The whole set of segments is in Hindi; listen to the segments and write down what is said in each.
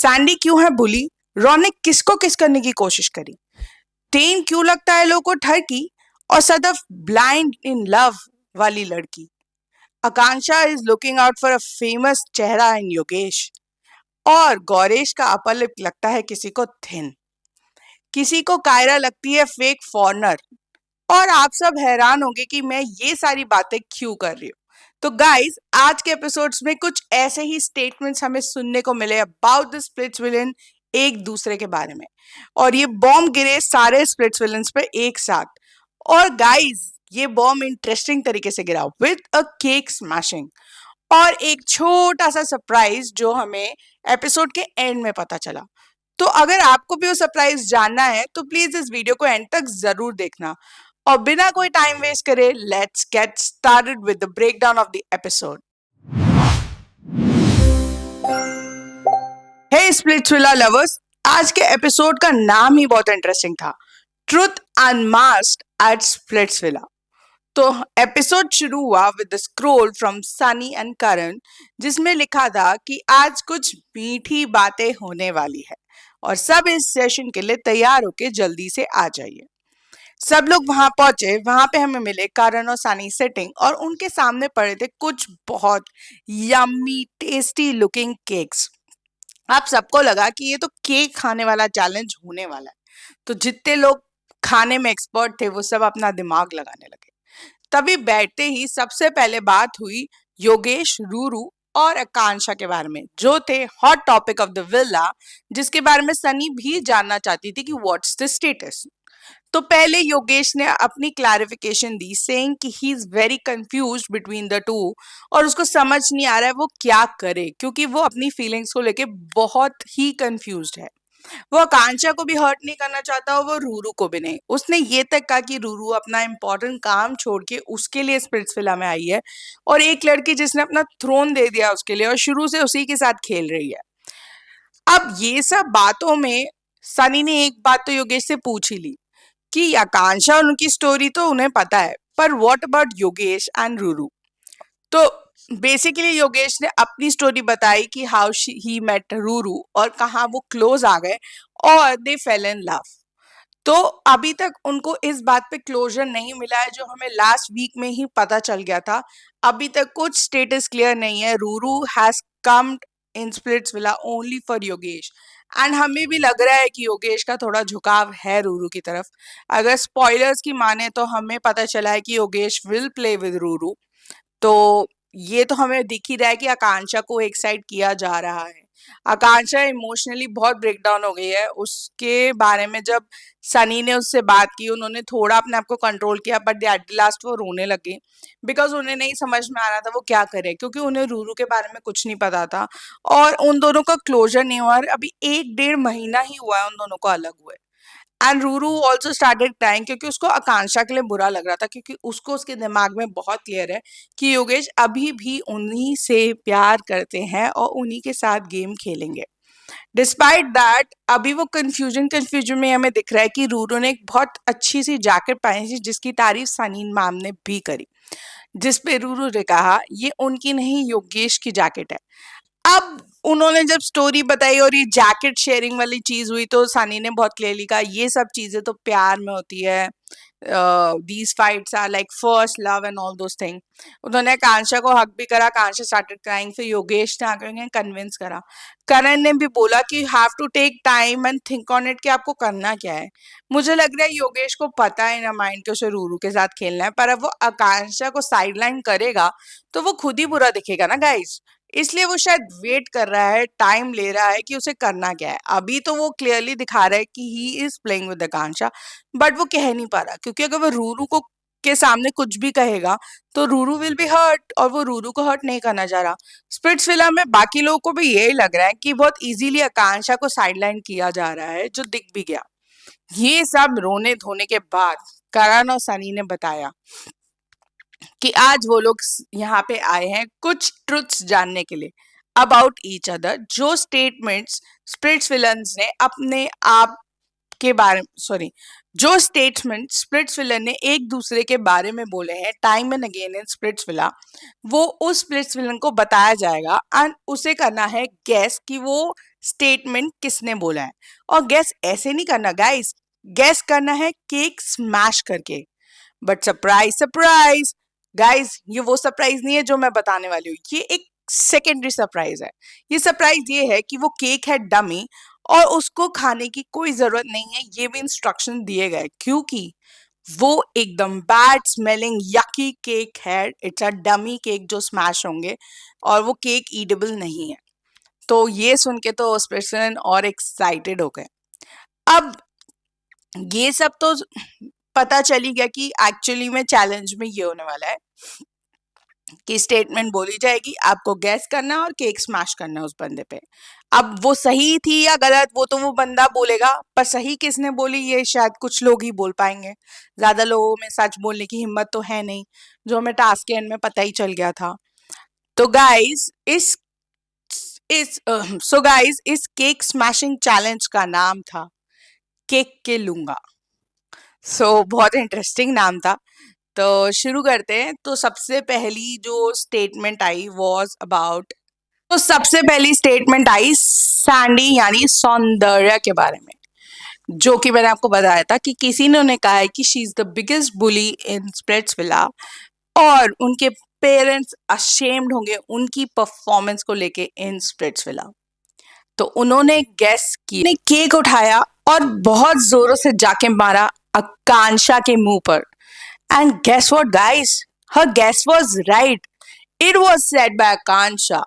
सैंडी क्यों है बुली? रॉन ने किसको किस करने की कोशिश करी? टेन क्यों लगता है लोगों को ठरकी? और सदफ ब्लाइंड इन लव वाली लड़की? Akanksha is looking out for a famous चेहरा इन योगेश। और गौरेश का अपर लिप लगता है किसी को थिन। किसी को कायरा लगती है फेक फॉरनर। और आप सब हैरान होंगे कि मैं ये सारी बातें क्यों कर रही हूँ। तो गाइस, आज के एपिसोड्स में कुछ ऐसे ही स्टेटमेंट्स हमें सुनने को मिले अबाउट द स्प्लिट्स विलन एक दूसरे के बारे में, और ये बॉम्ब गिरे सारे स्प्लिट्स विलन्स पे एक साथ। और गाइस, ये बॉम्ब इंटरेस्टिंग तरीके से गिरा विद अ केक स्मैशिंग और एक छोटा सा सरप्राइज जो हमें एपिसोड के एंड में पता चला। तो अगर आपको भी वो सरप्राइज जानना है तो प्लीज इस वीडियो को एंड तक जरूर देखना। और बिना कोई टाइम वेस्ट करे, let's get started with the breakdown of the episode. Hey Splitsvilla lovers, आज के एपिसोड का नाम ही बहुत इंटरेस्टिंग था, ट्रुथ अनमास्क्ड एट स्प्लिट्सविला। तो एपिसोड शुरू हुआ with the scroll from Sunny and Karan, जिसमें लिखा था कि आज कुछ मीठी बातें होने वाली है और सब इस सेशन के लिए तैयार होके जल्दी से आ जाइए। सब लोग वहां पहुंचे। वहां पे हमें मिले करण और सनी सिटिंग, और उनके सामने पड़े थे कुछ बहुत यम्मी टेस्टी लुकिंग केक्स। आप सबको लगा कि ये तो केक खाने वाला चैलेंज होने वाला है। तो जितने लोग खाने में एक्सपर्ट थे वो सब अपना दिमाग लगाने लगे। तभी बैठते ही सबसे पहले बात हुई योगेश, रूरू और आकांक्षा के बारे में, जो थे hot topic of the villa, जिसके बारे में सनी भी जानना चाहती थी कि व्हाट्स द स्टेटस। तो पहले योगेश ने अपनी क्लैरिफिकेशन दी, सेइंग कि he is very confused between the two और उसको समझ नहीं आ रहा है वो क्या करे, क्योंकि वो अपनी फीलिंग्स को लेके बहुत ही कंफ्यूज्ड है। वो आकांक्षा को भी हर्ट नहीं करना चाहता और वो रूरू को भी नहीं। उसने ये तक कहा कि रूरू अपना इम्पोर्टेंट काम छोड़ के उसके लिए स्पिरिट्सविला में आई है, और एक लड़की जिसने अपना थ्रोन दे दिया उसके लिए और शुरू से उसी के साथ खेल रही है। अब ये सब बातों में सनी ने एक बात तो योगेश से पूछ ही ली कि आकांक्षा और उनकी स्टोरी तो उन्हें पता है, पर what about Yogesh and Ruru. तो बेसिकली योगेश ने अपनी स्टोरी बताई कि हाउ ही मेट रूरू और कहाँ वो क्लोज आ गए और दे फेल इन लव। तो अभी तक उनको इस बात पे क्लोजर नहीं मिला है, जो हमें लास्ट वीक में ही पता चल गया था। अभी तक कुछ स्टेटस क्लियर नहीं है। Ruru has come in Splitsvilla only for Yogesh, and हमें भी लग रहा है कि योगेश का थोड़ा झुकाव है रूरू की तरफ। अगर स्पॉयलर्स की माने तो हमें पता चला है कि Yogesh will play with Ruru. तो ये तो हमें दिख ही रहा है कि आकांक्षा को एक साइड किया जा रहा है। आकांक्षा इमोशनली बहुत ब्रेकडाउन हो गई है। उसके बारे में जब सनी ने उससे बात की, उन्होंने थोड़ा अपने आप को कंट्रोल किया, बट एट द लास्ट वो रोने लगी, बिकॉज उन्हें नहीं समझ में आ रहा था वो क्या करे, क्योंकि उन्हें रूरू के बारे में कुछ नहीं पता था और उन दोनों का क्लोजर नहीं हुआ। और अभी 1-1.5 महीना ही हुआ है उन दोनों को अलग हुए। And Ruru also started crying, क्योंकि उसको आकांक्षा के लिए बुरा लग रहा था, क्योंकि उसको उसके दिमाग में बहुत क्लियर है कि योगेश अभी भी उन्हीं से प्यार करते हैं और उन्हीं के साथ गेम खेलेंगे। डिस्पाइट दैट अभी वो कंफ्यूजन में हमें दिख रहा है कि रूरू ने एक बहुत अच्छी सी जैकेट पहनी थी, जिसकी तारीफ सनी मैम ने भी करी, जिसपे रूरू ने कहा ये उनकी नहीं योगेश की जैकेट है। अब उन्होंने जब स्टोरी बताई और ये जैकेट शेयरिंग वाली चीज हुई, तो सनी ने बहुत क्लियरली कहा ये सब चीजें तो प्यार में होती है, these fights are like first love and all those thing. उन्होंने कांशा को हक भी करा, कांशा स्टार्टेड क्राइंग, फिर योगेश ने आकर कन्विंस करा। करण ने भी बोला कि you have to take time and think on it कि आपको करना क्या है। मुझे लग रहा है योगेश को पता है ना माइंड के उसे रूरू के साथ खेलना है, पर अब वो आकांक्षा को साइडलाइन करेगा तो वो खुद ही बुरा दिखेगा ना गाइस। इसलिए वो शायद वेट कर रहा है, टाइम ले रहा है कि उसे करना क्या है। अभी तो वो क्लियरली दिखा रहा है कि he is playing with Akanksha, but वो कह नहीं पा रहा, क्योंकि अगर वो रूरू को के सामने कुछ भी कहेगा तो रूरू विल बी हर्ट, और वो रूरू को हर्ट नहीं करना चाह रहा। स्प्लिट्सविला में बाकी लोगों को भी यही लग रहा है कि बहुत इजीली आकांक्षा को साइडलाइन किया जा रहा है, जो दिख भी गया। ये सब रोने धोने के बाद करण और सनी ने बताया कि आज वो लोग यहाँ पे आए हैं कुछ ट्रुथ्स जानने के लिए अबाउट ईच अदर, जो स्टेटमेंट्स स्प्लिट्सविलन्स ने अपने आप के बारे में, सॉरी, जो स्टेटमेंट स्प्लिट्सविलन ने एक दूसरे के बारे में बोले हैं time and again in Splitsvilla, वो उस स्प्लिट्सविलन को बताया जाएगा एंड उसे करना है गैस कि वो स्टेटमेंट किसने बोला है। और गैस ऐसे नहीं करना गाइस, गैस करना है केक स्मैश करके। बट सरप्राइज सरप्राइज गाइस, ये वो सरप्राइज नहीं है जो मैं बताने वाली हूँ, ये एक सेकेंडरी सरप्राइज है। ये सरप्राइज ये है कि वो केक है डमी और उसको खाने की कोई जरूरत नहीं है, ये भी इंस्ट्रक्शन दिए गए क्योंकि वो एकदम बैड स्मेलिंग यकी केक है। इट्स अ डमी केक जो स्मैश होंगे और वो केक ईडेबल नहीं है। तो ये सुन के तो उस पर्सन और एक्साइटेड हो गए। अब ये सब तो पता चली गया कि एक्चुअली में चैलेंज में ये होने वाला है कि स्टेटमेंट बोली जाएगी, आपको गैस करना है और केक स्मैश करना है उस बंदे पे। अब वो सही थी या गलत वो तो वो बंदा बोलेगा, पर सही किसने बोली ये शायद कुछ लोग ही बोल पाएंगे। ज्यादा लोगों में सच बोलने की हिम्मत तो है नहीं, जो हमें टास्क के एंड में पता ही चल गया था। तो गाइस इस केक स्मैशिंग चैलेंज का नाम था केक के लूंगा। बहुत इंटरेस्टिंग नाम था। तो शुरू करते हैं। तो सबसे पहली जो स्टेटमेंट आई वाज अबाउट, तो सबसे पहली स्टेटमेंट आई सैंडी यानी सौंदर्य के बारे में, जो कि मैंने आपको बताया था कि किसी ने उन्हें कहा है कि she is the biggest bully in Splitsvilla और उनके पेरेंट्स अशेम्ड होंगे उनकी परफॉर्मेंस को लेके इन स्प्लिट्सविला। तो उन्होंने गैस किया, केक उठाया और बहुत जोरों से जाके मारा आकांक्षा के मुंह पर। And guess what guys, her guess was right, it was said by Akanksha.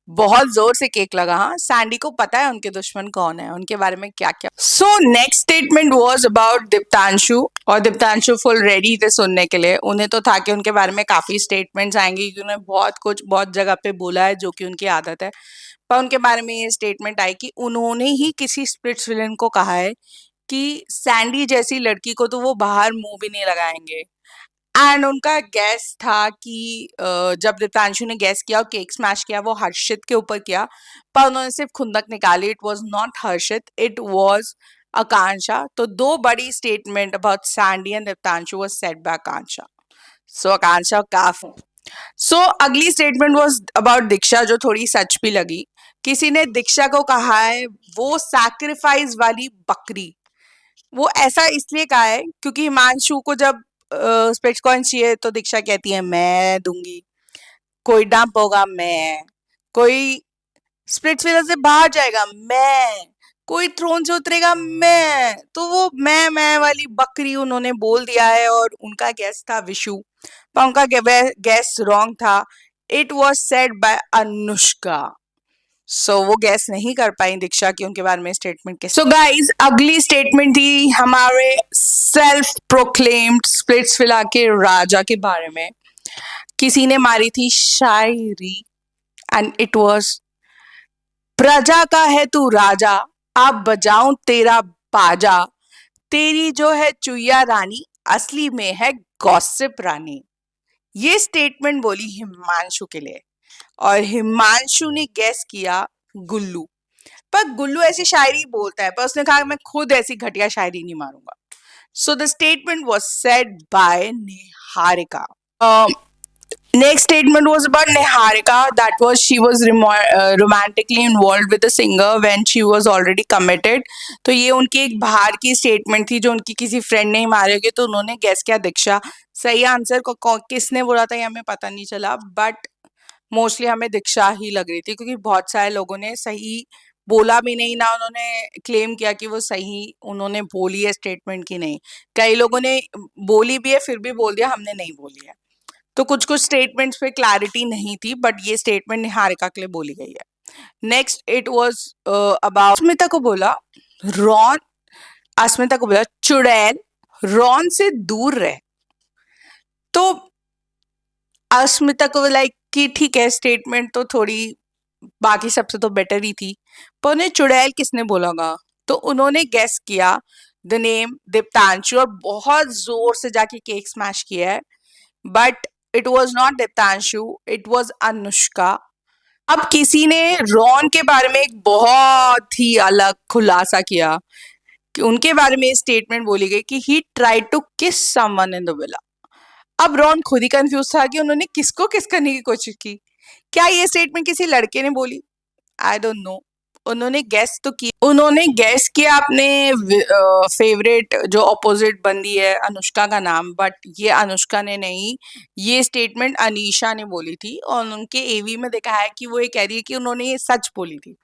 बहुत जोर से केक लगा। हाँ, सैंडी को पता है उनके दुश्मन कौन है, उनके बारे में क्या क्या। So next statement was about Diptanshu, और दीप्तांशु फुल रेडी थे सुनने के लिए। उन्हें तो था कि उनके बारे में काफी स्टेटमेंट्स आएंगे क्योंकि उन्होंने बहुत कुछ बहुत जगह पे बोला है जो कि उनकी आदत है। पर उनके बारे में ये स्टेटमेंट आई कि उन्होंने ही किसी स्प्लिट्स विलन को कहा है कि सैंडी जैसी लड़की को तो वो बाहर मुंह भी नहीं लगाएंगे। एंड उनका गैस था कि जब दीप्तांशु ने गैस किया और केक स्मैश किया वो हर्षित के ऊपर किया, पर उन्होंने सिर्फ खुंदक निकाली। It was not Harshit, it was Akanksha. तो दो बड़ी statement about Sandy and Diptanshu was said by Akanksha. Akanksha काफी। अगली स्टेटमेंट वाज अबाउट दीक्षा, जो थोड़ी सच भी लगी। किसी ने दीक्षा को कहा है वो सैक्रिफाइस वाली बकरी। वो ऐसा इसलिए कहा है क्योंकि हिमांशु को जब स्पेक्स कॉइन चाहिए तो दीक्षा कहती है मैं दूंगी, कोई डंप होगा मैं, कोई स्प्लिट्स विला से बाहर जाएगा मैं, कोई थ्रोन से उतरेगा मैं। तो वो मैं वाली बकरी उन्होंने बोल दिया है और उनका गैस था विशु, पर उनका गैस रॉन्ग था। It was said bye Anushka. वो गैस नहीं कर पाई दीक्षा की उनके बारे में स्टेटमेंट के। गाइज अगली स्टेटमेंट थी हमारे सेल्फ प्रोक्लेम्ड स्प्लिट्सविला के राजा के बारे में। किसी ने मारी थी शायरी एंड इट वाज, प्रजा का है तू राजा, अब बजाऊं तेरा बाजा, तेरी जो है चुईया रानी असली में है गॉसिप रानी। ये स्टेटमेंट बोली हिमांशु के लिए और हिमांशु ने गैस किया गुल्लू। पर गुल्लू ऐसी शायरी बोलता है, पर उसने कहा मैं खुद ऐसी घटिया शायरी नहीं मारूंगा। The statement was said bye Niharika. Next statement was about Niharika. That was she was romantically involved with the singer when she was already committed. तो ये उनकी एक बाहर की स्टेटमेंट थी जो उनकी किसी फ्रेंड ने ही मारे होंगे, तो उन्होंने गैस किया दीक्षा। सही आंसर को किसने बोला था ये हमें पता नहीं चला, बट मोस्टली हमें दीक्षा ही लग रही थी क्योंकि बहुत सारे लोगों ने सही बोला भी नहीं ना, उन्होंने क्लेम किया कि वो सही उन्होंने बोली है स्टेटमेंट की नहीं। कई लोगों ने बोली भी है फिर भी बोल दिया हमने नहीं बोली है। तो कुछ कुछ स्टेटमेंट्स पे क्लैरिटी नहीं थी, बट ये स्टेटमेंट निहारिका के लिए बोली गई है। नेक्स्ट इट वाज अबाउट अस्मिता को बोला रॉन, अस्मिता को बोला चुड़ैल रॉन से दूर रहे। तो अस्मिता को लाइक कि ठीक है स्टेटमेंट तो थोड़ी बाकी सबसे तो बेटर ही थी, पर उन्हें चुड़ैल किसने बोलागा। तो उन्होंने गेस किया द नेम दीप्तांशु और बहुत जोर से जाके केक स्मैश किया है, but it was not Diptanshu, it was Anushka. अब किसी ने रॉन के बारे में एक बहुत ही अलग खुलासा किया कि उनके बारे में स्टेटमेंट बोली गई कि ही ट्राइड टू किस समवन इन द विला। अब रॉन खुद ही कंफ्यूज था कि उन्होंने किसको किस करने की कोशिश की। क्या ये स्टेटमेंट किसी लड़के ने बोली? आई डोंट नो, उन्होंने गेस किया अपने फेवरेट जो ऑपोजिट बंदी है अनुष्का का नाम, बट ये अनुष्का ने नहीं, ये स्टेटमेंट अनीशा ने बोली थी और उनके एवी में देखा है कि वो ये कह रही है कि उन्होंने ये सच बोली थी।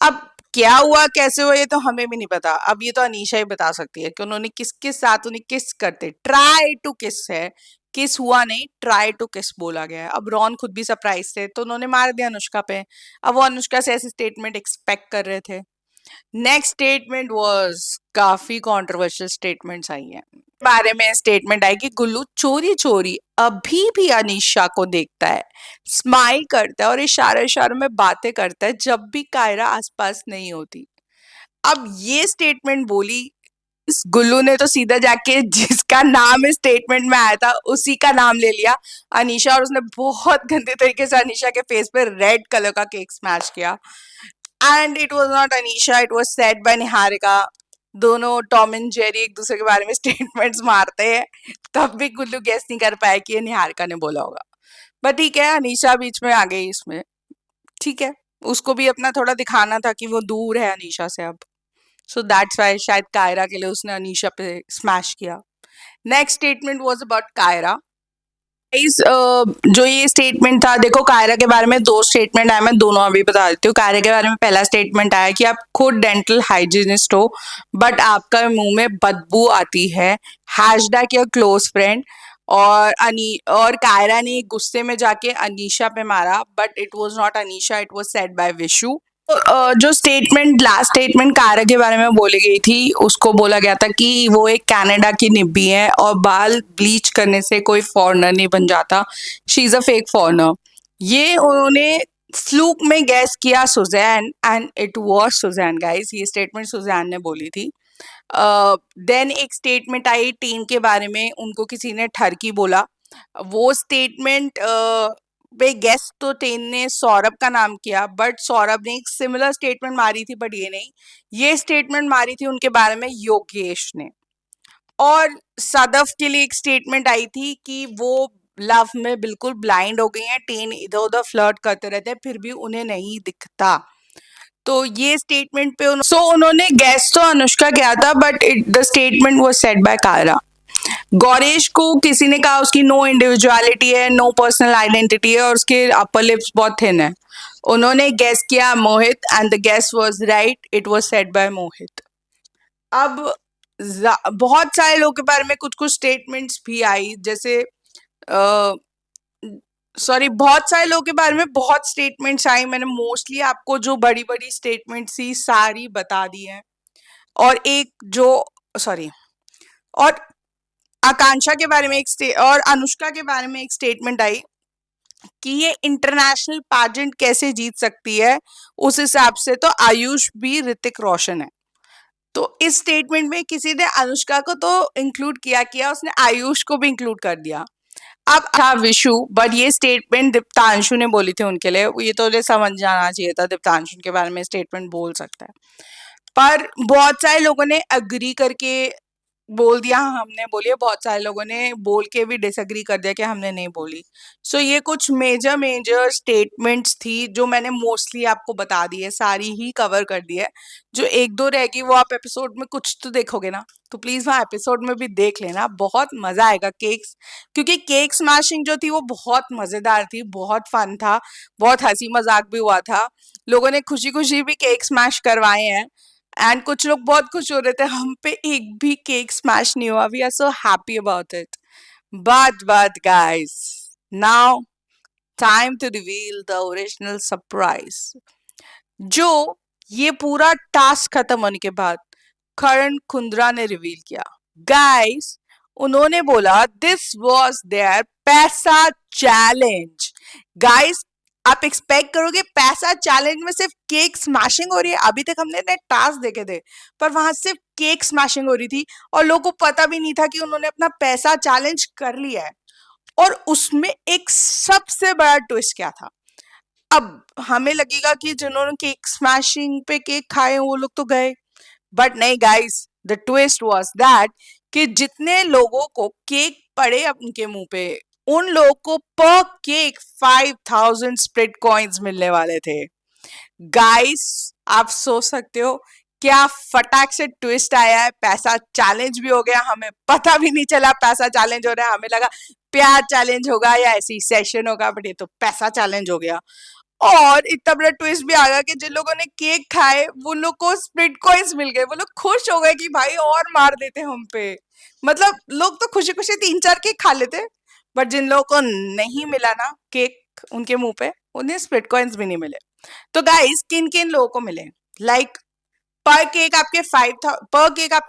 अब क्या हुआ कैसे हुआ ये तो हमें भी नहीं पता, अब ये तो अनीशा ही बता सकती है कि उन्होंने किसके साथ उन्हें किस करते, ट्राई टू किस है, किस हुआ नहीं, ट्राई टू किस बोला गया है। अब रॉन खुद भी सरप्राइज थे तो उन्होंने मार दिया अनुष्का पे। अब वो अनुष्का से ऐसी स्टेटमेंट एक्सपेक्ट कर रहे थे। नेक्स्ट स्टेटमेंट वाज काफी कंट्रोवर्शियल स्टेटमेंट्स आई हैं। बारे में स्टेटमेंट आई कि गुल्लू चोरी चोरी अभी भी अनीशा को देखता है, स्माइल करता है और इशारे इशारों में बातें करता है जब भी कायरा आसपास नहीं होती। अब ये स्टेटमेंट बोली इस गुल्लू ने तो सीधा जाके जिसका नाम इस स्टेटमेंट में आया था उसी का नाम ले लिया, अनीशा, और उसने बहुत गंदे तरीके से अनीशा के फेस पे रेड कलर का केक स्मैश किया। And it was not Anisha, it was said bye Niharika. दोनों टॉम एंड जेरी एक दूसरे के बारे में स्टेटमेंट्स मारते हैं, तब भी गुल्लू गेस नहीं कर पाया कि ये निहारिका ने बोला होगा। बट ठीक है, अनीशा बीच में आ गई इसमें, ठीक है, उसको भी अपना थोड़ा दिखाना था कि वो दूर है अनीशा से अब। सो दैट्स वाई शायद कायरा के लिए उसने अनीशा पे स्मैश किया। Next statement was about Kaira. इस जो ये स्टेटमेंट था, देखो कायरा के बारे में दो स्टेटमेंट आए, मैं दोनों अभी बता देती हूँ। कायरा के बारे में पहला स्टेटमेंट आया कि आप खुद डेंटल हाइजीनिस्ट हो बट आपका मुंह में बदबू आती है, हैशटैग योर क्लोज फ्रेंड। और कायरा ने गुस्से में जाके अनीशा पे मारा, but it was not Anisha, it was said bye Vishu. जो स्टेटमेंट लास्ट स्टेटमेंट कारा के बारे में बोली गई थी, उसको बोला गया था कि वो एक कनाडा की निब्बी है और बाल ब्लीच करने से कोई फॉरेनर नहीं बन जाता, she is a fake foreigner. ये उन्होंने फ्लूक में गैस किया Suzanne, and it was Suzanne guys, ये स्टेटमेंट सुजैन ने बोली थी। देन एक स्टेटमेंट आई टीम के बारे में, उनको किसी ने ठरकी बोला। वो स्टेटमेंट पे गेस तो टेन ने सौरभ का नाम किया, बट सौरभ ने एक सिमिलर स्टेटमेंट मारी थी, बट ये नहीं, ये स्टेटमेंट मारी थी उनके बारे में योगेश ने। और सदफ के लिए एक स्टेटमेंट आई थी कि वो लव में बिल्कुल ब्लाइंड हो गई हैं, टेन इधर उधर फ्लर्ट करते रहते हैं फिर भी उन्हें नहीं दिखता। तो ये स्टेटमेंट पे उन्होंने गेस तो अनुष्का किया था, but the statement was said by Kaira. Gauresh को किसी ने कहा उसकी नो इंडिविजुअलिटी है, नो पर्सनल आइडेंटिटी है और उसके अपर लिप्स बहुत थिन है। उन्होंने गेस किया Mohit, and the guess was right, it was said by Mohit. अब बहुत सारे लोगों के बारे में कुछ कुछ स्टेटमेंट्स भी आई, जैसे सॉरी बहुत सारे लोगों के बारे में बहुत स्टेटमेंट्स आई, मैंने मोस्टली आपको जो बड़ी बड़ी स्टेटमेंट्स थी सारी बता दी है। और एक जो सॉरी और आकांक्षा के बारे में और अनुष्का के बारे में एक स्टेटमेंट आई कि ये इंटरनेशनल पाजेंट कैसे जीत सकती है, उस हिसाब से तो आयुष भी ऋतिक रोशन है। तो इस स्टेटमेंट में किसी ने अनुष्का को तो इंक्लूड किया, उसने आयुष को भी इंक्लूड कर दिया। अब था विशु, बट ये स्टेटमेंट दीप्तांशु ने बोली थी उनके लिए, ये तो समझ जाना चाहिए था दीप्तांशु के बारे में स्टेटमेंट बोल सकता है, पर बहुत सारे लोगों ने अग्री करके बोल दिया हमने बोली है, बहुत सारे लोगों ने बोल के भी डिसएग्री कर दिया कि हमने नहीं बोली। सो ये कुछ मेजर स्टेटमेंट्स थी जो मैंने मोस्टली आपको बता दी है, सारी ही कवर कर दी है। जो एक दो रहेगी वो आप एपिसोड में कुछ तो देखोगे ना, तो प्लीज वहाँ एपिसोड में भी देख लेना, बहुत मजा आएगा। केक्स, क्योंकि केक स्मैशिंग जो थी वो बहुत मजेदार थी, बहुत फन था, बहुत हंसी मजाक भी हुआ था, लोगों ने खुशी खुशी भी केक स्मैश करवाए हैं। एंड कुछ लोग बहुत खुश हो रहे थे हम पे एक भी केक स्मैश नहीं हुआ, we are so happy about it. But guys, now time to reveal the original surprise, जो ये पूरा टास्क खत्म होने के बाद करण कुंद्रा ने रिवील किया। गाइस, उन्होंने बोला दिस वाज देयर पैसा चैलेंज। गाइस, आप एक्सपेक्ट करोगे पैसा चैलेंज में सिर्फ केक स्मैशिंग हो रही है? अभी तक हमने इतने टास्क देखे थे पर वहां सिर्फ केक स्मैशिंग हो रही थी और लोगों को पता भी नहीं था कि उन्होंने अपना पैसा चैलेंज कर लिया है। और उसमें एक सबसे बड़ा ट्विस्ट क्या था, अब हमें लगेगा कि जिन्होंने केक स्मैशिंग पे केक खाए वो लोग तो गए, बट नहीं guys, the twist was that कि जितने लोगों को केक पड़े उनके मुंह पे, उन लोगों को पर केक 5000 स्प्रिट कॉइन्स मिलने वाले थे। गाइस, आप सोच सकते हो क्या फटाक से ट्विस्ट आया है। पैसा चैलेंज भी हो गया, हमें पता भी नहीं चला पैसा चैलेंज हो रहा है। हमें लगा प्यार चैलेंज होगा या ऐसी सेशन होगा, बट ये तो पैसा चैलेंज हो गया। और इतना बड़ा ट्विस्ट भी आ गया कि जिन लोगों ने केक खाए वो लोग को स्प्लिट कॉइन्स मिल गए। वो लोग खुश हो गए कि भाई और मार देते हम पे। मतलब लोग तो खुशी खुशी 3-4 केक खा लेते, बट जिन लोगों को नहीं मिला ना केक उनके मुंह पे, उन्हें स्प्लिट कॉइन्स भी नहीं मिले। तो गाइस, किन किन लोगों को मिले? लाइक पर केक आपके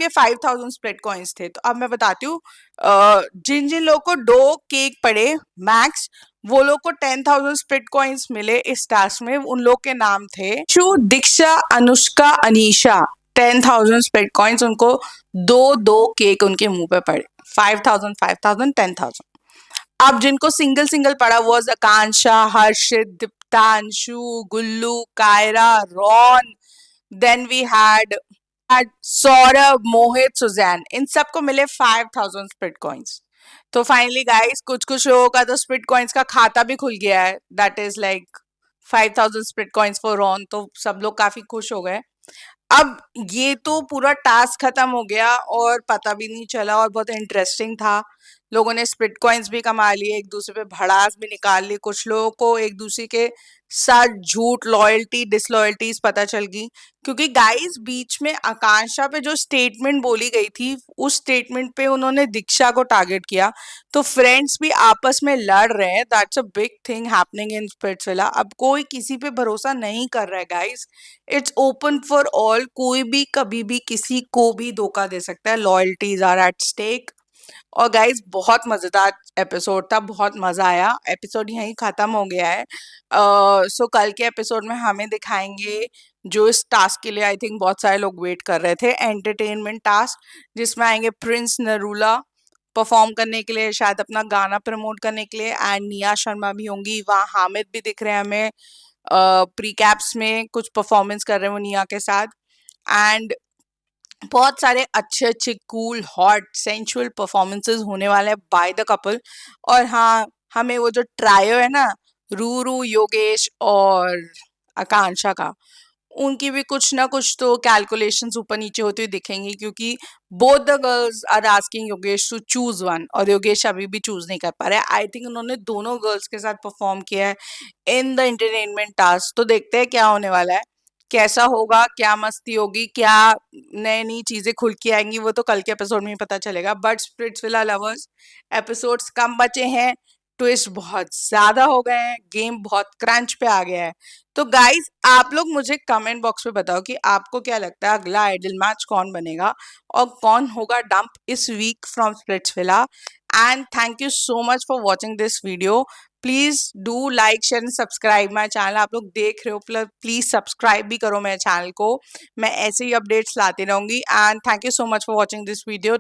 5000 स्प्लिट कॉइन्स थे। तो अब मैं बताती हूँ, जिन जिन लोगों को 2 केक पड़े मैक्स, वो लोग को 10,000 स्प्लिट कॉइन्स मिले। इस टास्क में उन लोग के नाम थे शु, दीक्षा, अनुष्का, अनीशा। 10,000 स्प्लिट कॉइन्स उनको, दो दो केक उनके मुंह पे पड़े। 5,000 5,000 10,000। अब जिनको सिंगल सिंगल पड़ा वो Akanksha, Harshit, Diptanshu, Gullu, Kaira, Ron, then we had Saurabh, Mohit, Suzanne. इन सबको मिले 5,000 स्प्लिट कॉइन्स। तो फाइनली गाइस, कुछ कुछ लोगों का तो स्प्लिट कॉइन्स का खाता भी खुल गया है। That is like 5,000 split coins for Ron. तो सब लोग काफी खुश हो गए। अब ये तो पूरा टास्क खत्म हो गया और पता भी नहीं चला और बहुत इंटरेस्टिंग था। लोगों ने स्प्लिट कॉइन्स भी कमा लिए, एक दूसरे पे भड़ास भी निकाल ली। कुछ लोगों को एक दूसरे के साथ झूठ, लॉयल्टी, डिसलॉयल्टीज पता चल गई। क्योंकि गाइस, बीच में आकांक्षा पे जो स्टेटमेंट बोली गई थी, उस स्टेटमेंट पे उन्होंने दीक्षा को टारगेट किया। तो फ्रेंड्स भी आपस में लड़ रहे हैं। That's a big thing happening in Splitsvilla. अब कोई किसी पे भरोसा नहीं कर रहा है guys. It's open for all. कोई भी कभी भी किसी को भी धोखा दे सकता है। Loyalties are at stake. और गाइस, बहुत मजेदार एपिसोड था, बहुत मजा आया। एपिसोड यहीं खत्म हो गया है। सो कल के एपिसोड में हमें दिखाएंगे, जो इस टास्क के लिए आई थिंक बहुत सारे लोग वेट कर रहे थे, एंटरटेनमेंट टास्क, जिसमें आएंगे प्रिंस नरूला परफॉर्म करने के लिए, शायद अपना गाना प्रमोट करने के लिए, एंड निया शर्मा भी होंगी वहाँ। हामिद भी दिख रहे हैं हमें प्री कैप्स में, कुछ परफॉर्मेंस कर रहे हैं वो निया के साथ। एंड बहुत सारे अच्छे अच्छे कूल हॉट सेंचुअल परफॉर्मेंसेस होने वाले हैं बाय द कपल। और हाँ, हमें वो जो ट्रायो है ना, रूरू, योगेश और आकांक्षा का, उनकी भी कुछ ना कुछ तो कैलकुलेशंस ऊपर नीचे होती हुई दिखेंगी। क्योंकि both the girls are asking Yogesh to choose one, और योगेश अभी भी चूज नहीं कर पा रहे। आई थिंक उन्होंने दोनों गर्ल्स के साथ परफॉर्म किया है इन द एंटरटेनमेंट टास्क। तो देखते हैं क्या होने वाला है, कैसा होगा, क्या मस्ती होगी, क्या नई नई चीजें खुल के आएंगी, वो तो कल के एपिसोड में ही पता चलेगा। बट स्प्लिट्सविला लवर्स, एपिसोड्स कम बचे हैं, ट्विस्ट बहुत ज्यादा हो गए हैं, गेम बहुत क्रंच पे आ गया है। तो गाइस, आप लोग मुझे कमेंट बॉक्स में बताओ कि आपको क्या लगता है अगला आइडल मैच कौन बनेगा और कौन होगा डंप इस week from Splitsvilla. And thank you so much for watching this video. Please do like, share and subscribe my channel. आप लोग देख रहे हो, प्लीज सब्सक्राइब भी करो मेरे चैनल को। मैं ऐसे ही अपडेट्स लाती रहूंगी। And thank you so much for watching this video.